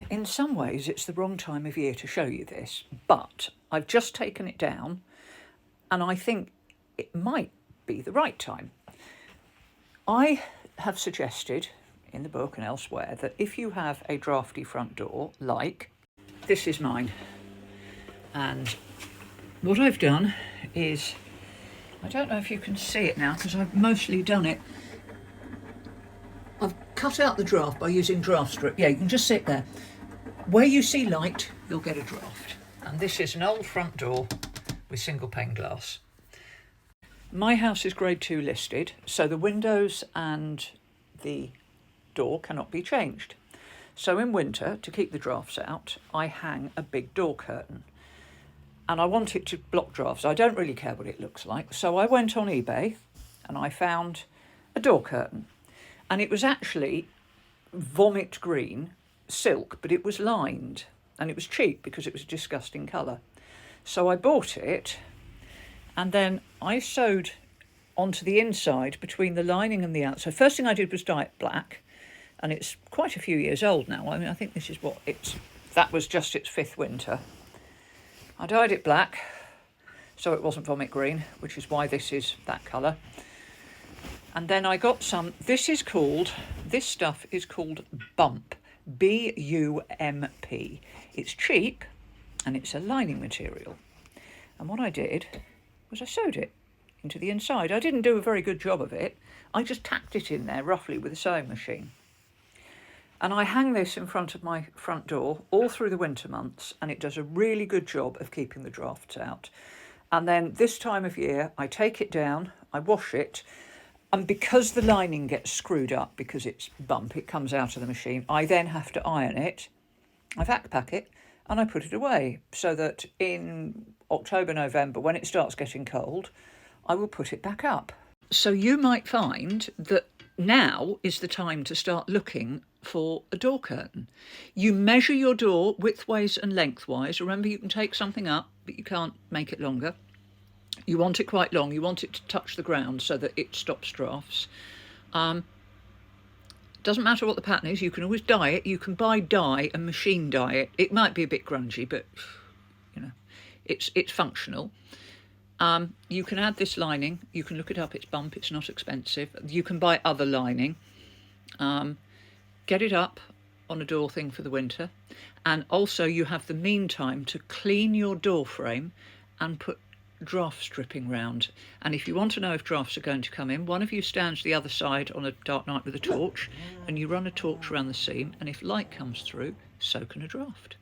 In some ways, it's the wrong time of year to show you this, but I've just taken it down and I think it might be the right time. I have suggested in the book and elsewhere that if you have a drafty front door, like this is mine, and what I've done is, I don't know if you can see it now because I've mostly done it, I've cut out the draft by using draft strip. Yeah, you can just sit there. Where you see light, you'll get a draft. And this is an old front door with single pane glass. My house is grade 2 listed, so the windows and the door cannot be changed. So in winter, to keep the drafts out, I hang a big door curtain. And I want it to block drafts. I don't really care what it looks like. So I went on eBay and I found a door curtain. And it was actually vomit green silk, but it was lined. And it was cheap because it was a disgusting colour. So I bought it and then I sewed onto the inside between the lining and the outside. First thing I did was dye it black. And it's quite a few years old now. I mean, I think this is that was just its 5th winter. I dyed it black, so it wasn't vomit green, which is why this is that colour. And then I got some, this stuff is called Bump, B-U-M-P. It's cheap, and it's a lining material. And what I did was I sewed it into the inside. I didn't do a very good job of it. I just tacked it in there roughly with a sewing machine. And I hang this in front of my front door all through the winter months, and it does a really good job of keeping the drafts out. And then this time of year, I take it down, I wash it, and because the lining gets screwed up, because it's Bump, it comes out of the machine, I then have to iron it, I vac pack it, and I put it away, so that in October, November, when it starts getting cold, I will put it back up. So you might find that now is the time to start looking for a door curtain. You measure your door widthways and lengthwise. Remember, you can take something up, but you can't make it longer. You want it quite long. You want it to touch the ground so that it stops drafts. Doesn't matter what the pattern is. You can always dye it. You can buy dye and machine dye it. It might be a bit grungy, but you know, it's functional. You can add this lining. You can look it up. It's Bump. It's not expensive. You can buy other lining. Get it up on a door thing for the winter. And also you have the meantime to clean your door frame and put draft stripping round. And if you want to know if drafts are going to come in, one of you stands the other side on a dark night with a torch and you run a torch around the seam, and if light comes through, so can a draft.